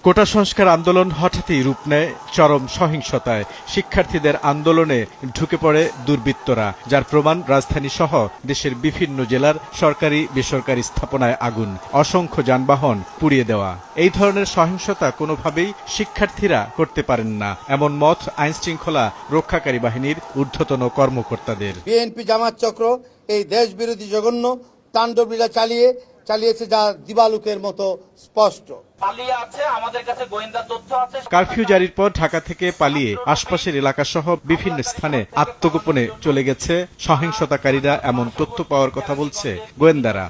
কোটা সংস্কার আন্দোলন হঠাৎই রূপ নেয় চরম সহিংসতায়। শিক্ষার্থীদের আন্দোলনে ঢুকে পড়ে দুর্বৃত্তরা, যার প্রমাণ রাজধানী সহ দেশের বিভিন্ন জেলার সরকারি বেসরকারি স্থাপনায় আগুন, অসংখ্য যানবাহন পুড়িয়ে দেওয়া। এই ধরনের সহিংসতা কোনোভাবেই শিক্ষার্থীরা করতে পারেন না, এমন মত আইনশৃঙ্খলা রক্ষাকারী বাহিনীর ঊর্ধ্বতন কর্মকর্তাদের। বিএনপি জামাত চক্র এই দেশবিরোধী জঘন্য তাণ্ডবলীলা চালিয়েছে, যা দিবালুকের মতো স্পষ্ট। কারফিউ জারির পর ঢাকা থেকে পালিয়ে আশপাশের এলাকাসহ বিভিন্ন স্থানে আত্মগোপনে চলে গেছে সহিংসতাকারীরা, এমন তথ্য পাওয়ার কথা বলছে গোয়েন্দারা।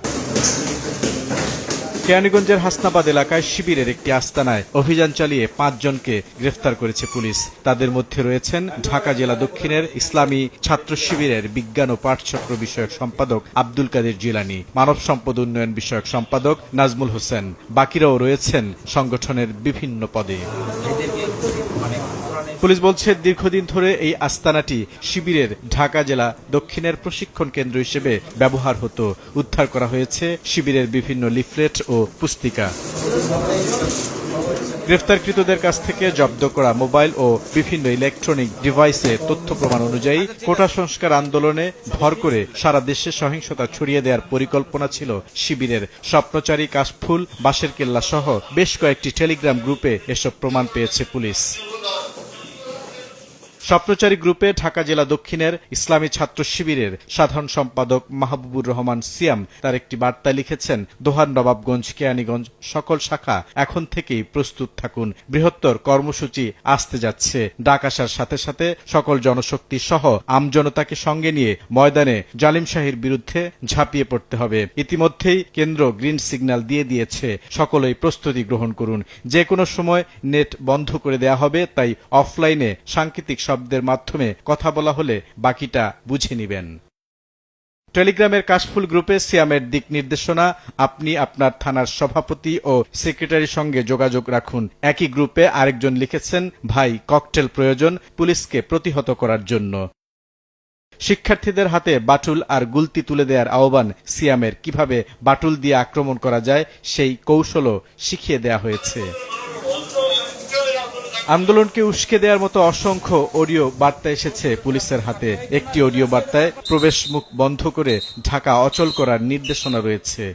কেরানীগঞ্জের হাসনাবাদ এলাকায় শিবিরের একটি আস্তানায় অভিযান চালিয়ে 5 জনকে গ্রেফতার করেছে পুলিশ। তাদের মধ্যে রয়েছেন ঢাকা জেলা দক্ষিণের ইসলামী ছাত্র শিবিরের বিজ্ঞান ও পাঠচক্র বিষয়ক সম্পাদক আব্দুল কাদের জিলানী, মানব সম্পদ উন্নয়ন বিষয়ক সম্পাদক নাজমুল হোসেন। বাকিরাও রয়েছেন সংগঠনের বিভিন্ন পদে। পুলিশ বলছে, দীর্ঘদিন ধরে এই আস্তানাটি শিবিরের ঢাকা জেলা দক্ষিণের প্রশিক্ষণ কেন্দ্র হিসেবে ব্যবহার হতো। উদ্ধার করা হয়েছে শিবিরের বিভিন্ন লিফলেট ও পুস্তিকা। গ্রেফতারকৃতদের কাছ থেকে জব্দ করা মোবাইল ও বিভিন্ন ইলেকট্রনিক ডিভাইসে তথ্য প্রমাণ অনুযায়ী কোটা সংস্কার আন্দোলনে ভর করে সারা দেশে সহিংসতা ছড়িয়ে দেওয়ার পরিকল্পনা ছিল শিবিরের। স্বপ্নচারী, কাশফুল, বাঁশের কেল্লা সহ বেশ কয়েকটি টেলিগ্রাম গ্রুপে এসব প্রমাণ পেয়েছে পুলিশ। স্বপ্নচারী গ্রুপে ঢাকা জেলা দক্ষিণের ইসলামী ছাত্র শিবিরের সাধারণ সম্পাদক মাহবুবুর রহমান সিয়াম তার একটি বার্তায় লিখেছেন, দোহার নবাবগঞ্জ, কেরানীগঞ্জ সকল শাখা এখন থেকেই প্রস্তুত থাকুন। বৃহত্তর কর্মসূচি আসতে যাচ্ছে। ডাক আসার সাথে সাথে সকল জনশক্তি সহ আমজনতাকে সঙ্গে নিয়ে ময়দানে জালিম শাহীর বিরুদ্ধে ঝাঁপিয়ে পড়তে হবে। ইতিমধ্যেই কেন্দ্র গ্রিন সিগন্যাল দিয়ে দিয়েছে, সকলেই প্রস্তুতি গ্রহণ করুন। যে কোনো সময় নেট বন্ধ করে দেয়া হবে, তাই অফলাইনে সাংকেতিক শব্দের মাধ্যমে কথা বলা হলে বাকিটা বুঝে নিবেন। টেলিগ্রামের কাশফুল গ্রুপে সিয়ামের দিক নির্দেশনা, আপনি আপনার থানার সভাপতি ও সেক্রেটারির সঙ্গে যোগাযোগ রাখুন। একই গ্রুপে আরেকজন লিখেছেন, ভাই ককটেল প্রয়োজন পুলিশকে প্রতিহত করার জন্য। শিক্ষার্থীদের হাতে বাটুল আর গুলতি তুলে দেওয়ার আহ্বান সিয়ামের। কিভাবে বাটুল দিয়ে আক্রমণ করা যায় সেই কৌশলও শিখিয়ে দেয়া হয়েছে। আন্দোলনকে উস্কে দেওয়ার মতো অসংখ্য অডিও বার্তা এসেছে পুলিশের হাতে। একটি অডিও বার্তায় প্রবেশ মুখ বন্ধ করে ঢাকা অচল করার নির্দেশনা রয়েছে।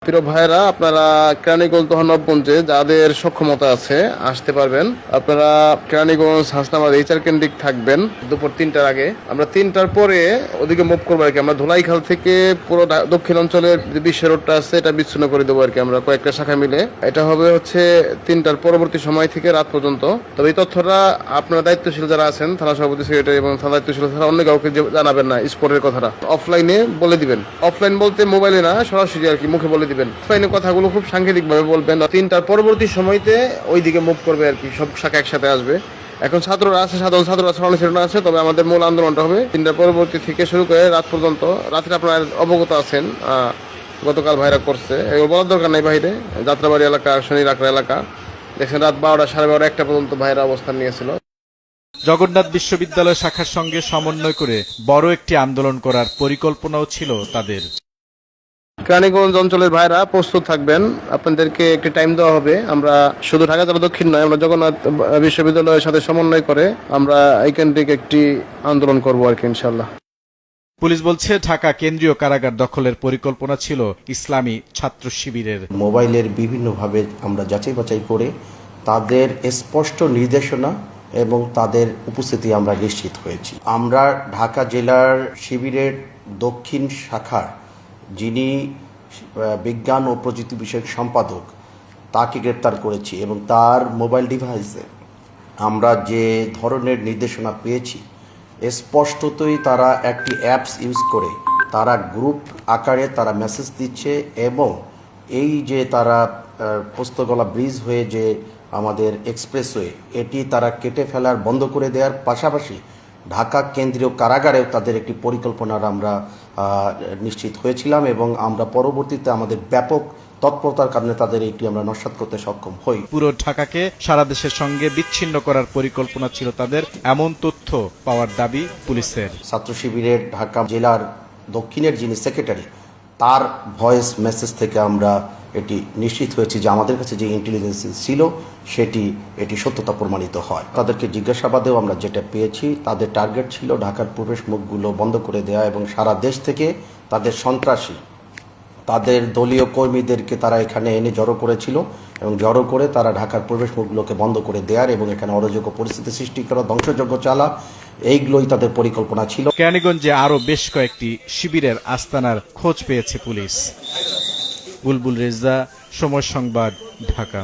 প্রিয় ভাইরা, আপনারা কেরানীগঞ্জ নবাবগঞ্জে যাদের সক্ষমতা আছে আসতে পারবেন। আপনারা কেরানীগঞ্জ হাসনাবাদ এইচআর কেন্দ্রিক থাকবেন দুপুর 3টার আগে। আমরা 3টার পরে ওদিকে মুভ করবো আর কি। আমরা ধুলাইখাল থেকে পুরো দক্ষিণ অঞ্চলের যে বিশ্ব রোডটা আছে এটা বিচ্ছিন্ন করে দেবো আর কি, আমরা কয়েকটা শাখা মিলে। এটা হবে হচ্ছে 3টার পরবর্তী সময় থেকে রাত পর্যন্ত। তবে এই তথ্যটা আপনারা দায়িত্বশীল যারা আছেন, থানা সভাপতি, সেক্রেটারি এবং থানা দায়িত্বশীল ছাড়া অন্য কাউকে জানাবেন না। স্পোর্টের কথাটা অফলাইনে বলে দিবেন। অফলাইন বলতে মোবাইলে না, সরাসরি আর কি মুখে বলে দিবেন। কথাগুলো খুব সাংকেতিক ভাবে বলবেন। 3টার পরবর্তী সময়তে ওইদিকে মুভ করবে আর কি, সব শাখা একসাথে আসবে। এখন ছাত্ররা আছে, সাধারণ ছাত্ররা ছড়ানো আছে। তবে আমাদের মূল আন্দোলনটা হবে 3টার পরবর্তী থেকে শুরু করে রাত পর্যন্ত। রাত্রে আপনারা অবগত আছেন, গতকাল ভাইরা করছে, এগুলো বলার দরকার নাই। বাইরে যাত্রাবাড়ি এলাকা, শনি রাকড়া এলাকা দেখছেন রাত 12টা, 12:30, 1টা পর্যন্ত ভাইরা অবস্থান নিয়েছিল। জগন্নাথ বিশ্ববিদ্যালয় শাখার সঙ্গে সমন্বয় করে বড় একটি আন্দোলন করার পরিকল্পনাও ছিল তাদের। কেরানীগঞ্জ অঞ্চলের ভাইরা প্রস্তুত থাকবেন, আপনাদেরকে একটি টাইম দেওয়া হবে। আমরা শুধু ঢাকা জেলা দক্ষিণ নয়, আমরা জগন্নাথ বিশ্ববিদ্যালয়ের সাথে সমন্বয় করে আমরা এই কেন্দ্রিক একটি আন্দোলন করবো আর কি, ইনশাল্লাহ। পুলিশ বলছে, ঢাকা কেন্দ্রীয় কারাগার দখলের পরিকল্পনা ছিল ইসলামী ছাত্র শিবিরের। মোবাইলের বিভিন্নভাবে আমরা যাচাই বাছাই করে তাদের স্পষ্ট নির্দেশনা এবং তাদের উপস্থিতি আমরা নিশ্চিত হয়েছি। আমরা ঢাকা জেলার শিবিরের দক্ষিণ শাখার যিনি বিজ্ঞান ও প্রযুক্তি বিষয়ক সম্পাদক তাকে গ্রেপ্তার করেছি এবং তার মোবাইল ডিভাইসে আমরা যে ধরনের নির্দেশনা পেয়েছি, স্পষ্টতই তারা একটি অ্যাপস ইউজ করে তারা গ্রুপ আকারে তারা মেসেজ দিচ্ছে এবং এই যে তারা পোস্তগোলা ব্রিজ হয়ে যে আমাদের এক্সপ্রেসওয়ে এটি তারা কেটে ফেলার বন্ধ করে দেওয়ার পাশাপাশি ঢাকা কেন্দ্রীয় কারাগারেও তাদের একটি পরিকল্পনার আমরা নিশ্চিত হয়েছিলাম এবং আমরা পরবর্তীতে আমাদের ব্যাপক তৎপরতার কারণে তাদের এটি আমরা নস্যাৎ করতে সক্ষম হই। পুরো ঢাকাকে সারা দেশের সঙ্গে বিচ্ছিন্ন করার পরিকল্পনা ছিল তাদের, এমন তথ্য পাওয়ার দাবি পুলিশের। ছাত্র শিবিরের ঢাকা জেলার দক্ষিণের যিনি সেক্রেটারি, তার ভয়েস মেসেজ থেকে আমরা এটি নিশ্চিত হয়েছে যে আমাদের কাছে যে ইন্টেলিজেন্স ছিল এটি সত্যতা প্রমাণিত হয়। তাদেরকে জিজ্ঞাসাবাদেও আমরা যেটা পেয়েছি, তাদের টার্গেট ছিল ঢাকার প্রবেশ মুখগুলো বন্ধ করে দেওয়া এবং সারা দেশ থেকে তাদের সন্ত্রাসী, তাদের দলীয় কর্মীদেরকে তারা এখানে এনে জড়ো করেছিল এবং জড়ো করে তারা ঢাকার প্রবেশ মুখগুলোকে বন্ধ করে দেওয়ার এবং এখানে অরাজক পরিস্থিতি সৃষ্টি করা, ধ্বংসযজ্ঞ চালা, এইগুলোই তাদের পরিকল্পনা ছিল। কেরানীগঞ্জে আরও বেশ কয়েকটি শিবিরের আস্তানার খোঁজ পেয়েছে পুলিশ। বুলবুল রেজা, সময় সংবাদ, ঢাকা।